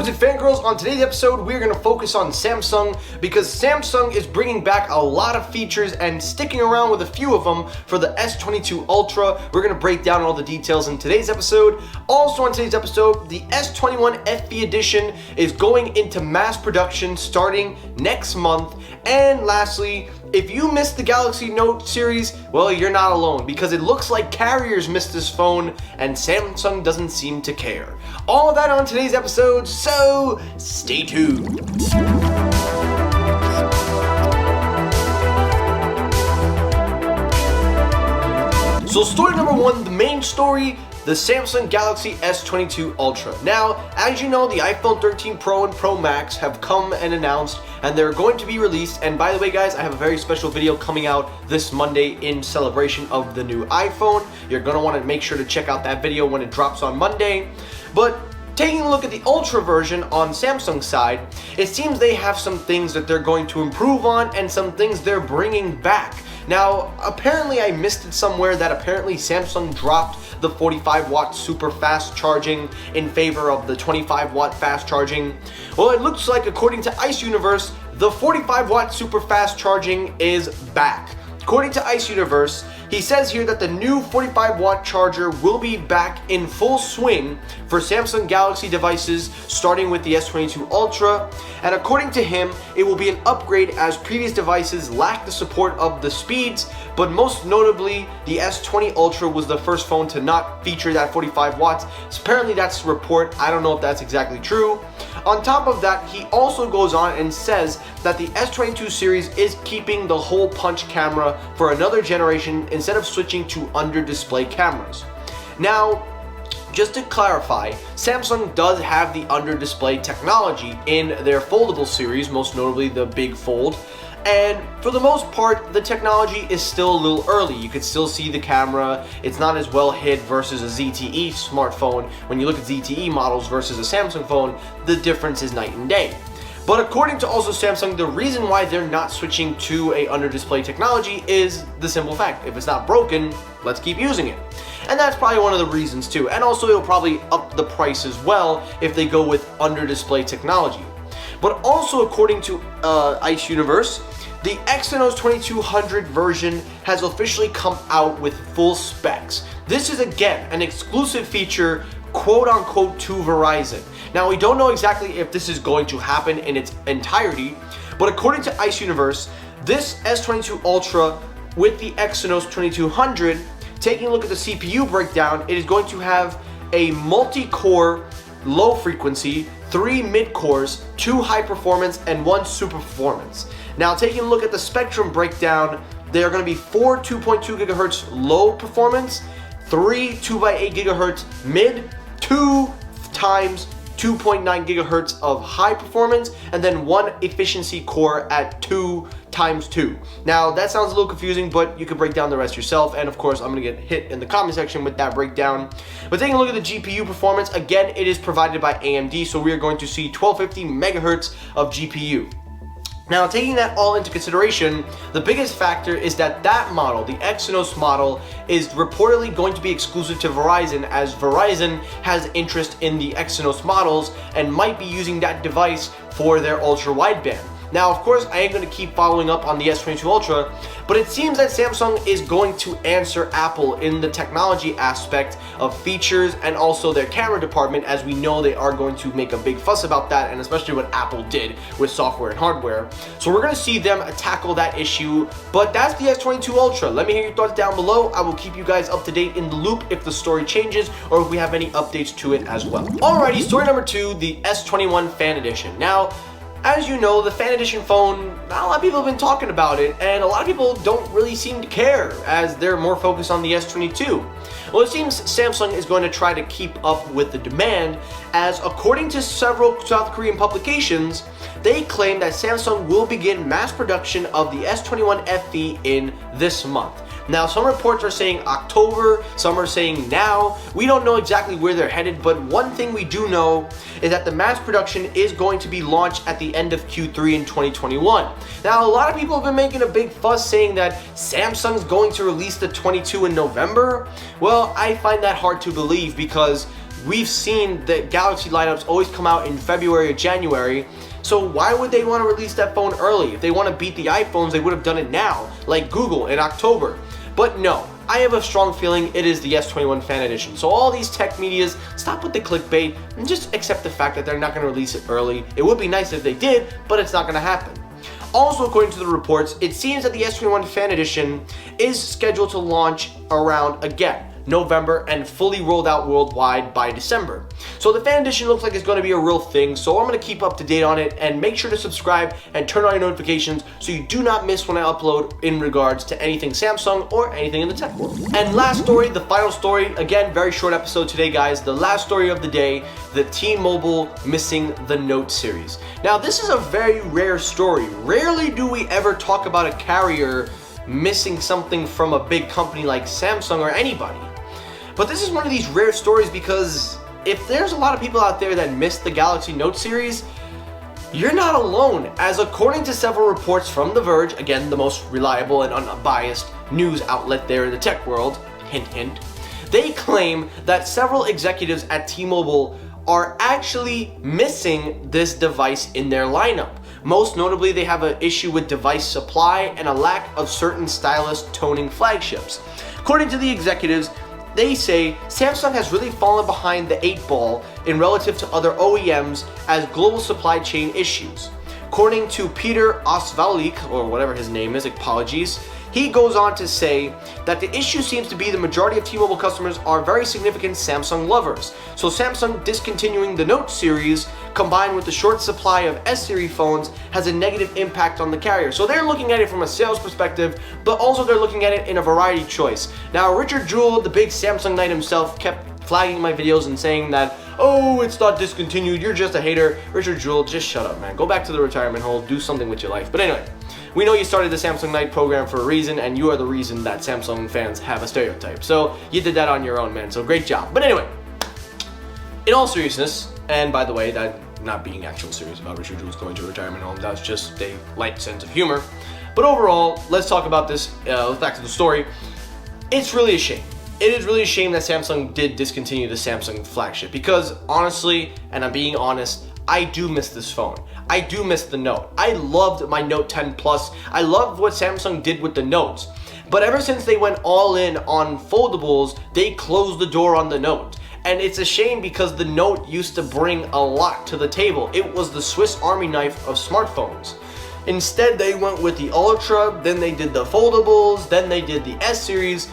Fanboys and fangirls, on today's episode we're going to focus on Samsung because Samsung is bringing back a lot of features and sticking around with a few of them for the S22 Ultra. We're going to break down all the details in today's episode. Also on today's episode, the S21 FE edition is going into mass production starting next month. And lastly, if you missed the Galaxy Note series, well, you're not alone because it looks like carriers missed this phone and Samsung doesn't seem to care. All of that on today's episode, so stay tuned. So story number one, the main story, the Samsung Galaxy S22 Ultra. Now, as you know, the iPhone 13 Pro and Pro Max have come and announced, and they're going to be released. And by the way, guys, I have a very special video coming out this Monday in celebration of the new iPhone. You're going to want to make sure to check out that video when it drops on Monday. But taking a look at the Ultra version on Samsung's side, it seems they have some things that they're going to improve on and some things they're bringing back. Now, apparently I missed it somewhere that apparently Samsung dropped the 45-watt super fast charging in favor of the 25-watt fast charging. Well, it looks like, according to Ice Universe, the 45-watt super fast charging is back. According to Ice Universe, he says here that the new 45-watt charger will be back in full swing for Samsung Galaxy devices starting with the S22 Ultra, and according to him, it will be an upgrade as previous devices lack the support of the speeds, but most notably, the S20 Ultra was the first phone to not feature that 45 watts. So apparently that's the report. I don't know if that's exactly true. On top of that, he also goes on and says that the S22 series is keeping the hole punch camera for another generation instead of switching to under-display cameras. Now, just to clarify, Samsung does have the under-display technology in their foldable series, most notably the Big Fold. And for the most part, the technology is still a little early. You could still see the camera. It's not as well hid versus a ZTE smartphone. When you look at ZTE models versus a Samsung phone, the difference is night and day. But according to also Samsung, the reason why they're not switching to a under-display technology is the simple fact, if it's not broken, let's keep using it. And that's probably one of the reasons too. And also it'll probably up the price as well if they go with under-display technology. But also according to Ice Universe, the Exynos 2200 version has officially come out with full specs. This is again an exclusive feature, quote unquote, to Verizon. Now, we don't know exactly if this is going to happen in its entirety, but according to Ice Universe, this S22 Ultra with the Exynos 2200, taking a look at the CPU breakdown, it is going to have a multi-core low frequency, 3 mid-cores, 2 high performance, and 1 super performance. Now, taking a look at the spectrum breakdown, they are going to be 4 2.2 gigahertz low performance, 3 2x8 gigahertz mid, 2 times 2.9 gigahertz of high performance, and then 1 efficiency core at 2 times 2. Now, that sounds a little confusing, but you can break down the rest yourself, and of course, I'm going to get hit in the comment section with that breakdown. But taking a look at the GPU performance, again, it is provided by AMD, so we are going to see 1250 megahertz of GPU. Now, taking that all into consideration, the biggest factor is that that model, the Exynos model, is reportedly going to be exclusive to Verizon, as Verizon has interest in the Exynos models and might be using that device for their ultra-wideband. Now, of course, I ain't going to keep following up on the S22 Ultra, but it seems that Samsung is going to answer Apple in the technology aspect of features and also their camera department, as we know they are going to make a big fuss about that, and especially what Apple did with software and hardware. So we're going to see them tackle that issue, but that's the S22 Ultra. Let me hear your thoughts down below. I will keep you guys up to date in the loop if the story changes or if we have any updates to it as well. Alrighty, story number 2, the S21 Fan Edition. Now, as you know, the Fan Edition phone, not a lot of people have been talking about it, and a lot of people don't really seem to care, as they're more focused on the S22. Well, it seems Samsung is going to try to keep up with the demand, as according to several South Korean publications, they claim that Samsung will begin mass production of the S21 FE in this month. Now, some reports are saying October, some are saying now. We don't know exactly where they're headed, but one thing we do know is that the mass production is going to be launched at the end of Q3 in 2021. Now, a lot of people have been making a big fuss saying that Samsung's going to release the 22 in November. Well, I find that hard to believe because we've seen the Galaxy lineups always come out in February or January. So why would they want to release that phone early? If they want to beat the iPhones, they would have done it now, like Google in October. But no, I have a strong feeling it is the S21 Fan Edition. So all these tech medias, stop with the clickbait and just accept the fact that they're not going to release it early. It would be nice if they did, but it's not going to happen. Also, according to the reports, it seems that the S21 Fan Edition is scheduled to launch around, again, November and fully rolled out worldwide by December. So the Fan Edition looks like it's going to be a real thing, so I'm going to keep up to date on it, and make sure to subscribe and turn on your notifications so you do not miss when I upload in regards to anything Samsung or anything in the tech world. And last story, the final story, again, very short episode today, guys. The last story of the day, the T-Mobile missing the Note series. Now, this is a very rare story. Rarely do we ever talk about a carrier missing something from a big company like Samsung or anybody. But this is one of these rare stories because if there's a lot of people out there that missed the Galaxy Note series, you're not alone, as according to several reports from The Verge, again, the most reliable and unbiased news outlet there in the tech world, hint hint, they claim that several executives at T-Mobile are actually missing this device in their lineup. Most notably, they have an issue with device supply and a lack of certain stylus toning flagships. According to the executives, they say Samsung has really fallen behind the 8 ball in relative to other OEMs as global supply chain issues. According to Peter Osvalik, or whatever his name is, apologies, he goes on to say that the issue seems to be the majority of T-Mobile customers are very significant Samsung lovers. So Samsung discontinuing the Note series combined with the short supply of S-series phones has a negative impact on the carrier. So they're looking at it from a sales perspective, but also they're looking at it in a variety choice. Now, Richard Jewell, the big Samsung knight himself, kept flagging my videos and saying that, oh, it's not discontinued, you're just a hater. Richard Jewell, just shut up, man. Go back to the retirement hole, do something with your life. But anyway, we know you started the Samsung Knight program for a reason, and you are the reason that Samsung fans have a stereotype. So you did that on your own, man, so great job. But anyway, in all seriousness, and by the way, that not being actual serious about Richard Jewell's going to a retirement home, that's just a light sense of humor. But overall, let's talk about this, back to the story. It's really a shame. It is really a shame that Samsung did discontinue the Samsung flagship because honestly, and I'm being honest, I do miss this phone. I do miss the Note. I loved my Note 10 Plus. I loved what Samsung did with the Notes. But ever since they went all in on foldables, they closed the door on the Note. And it's a shame because the Note used to bring a lot to the table. It was the Swiss Army knife of smartphones. Instead, they went with the Ultra, then they did the foldables, then they did the S series.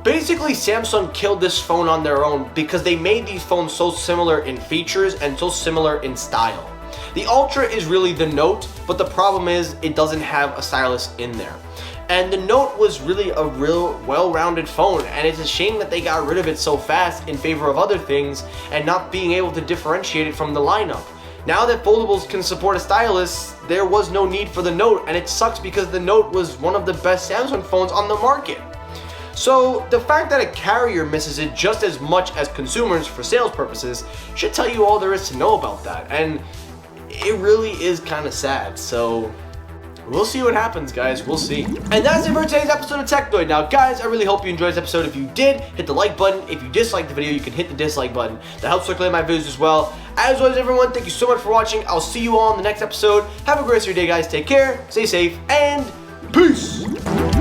Basically, Samsung killed this phone on their own because they made these phones so similar in features and so similar in style. The Ultra is really the Note, but the problem is it doesn't have a stylus in there. And the Note was really a real well-rounded phone, and it's a shame that they got rid of it so fast in favor of other things and not being able to differentiate it from the lineup. Now that foldables can support a stylus, there was no need for the Note, and it sucks because the Note was one of the best Samsung phones on the market. So the fact that a carrier misses it just as much as consumers for sales purposes should tell you all there is to know about that, and it really is kind of sad. So we'll see what happens, guys. We'll see. And that's it for today's episode of Technoid. Now, guys, I really hope you enjoyed this episode. If you did, hit the like button. If you disliked the video, you can hit the dislike button. That helps circulate my videos as well. As always, everyone, thank you so much for watching. I'll see you all in the next episode. Have a great rest of your day, guys. Take care, stay safe, and peace!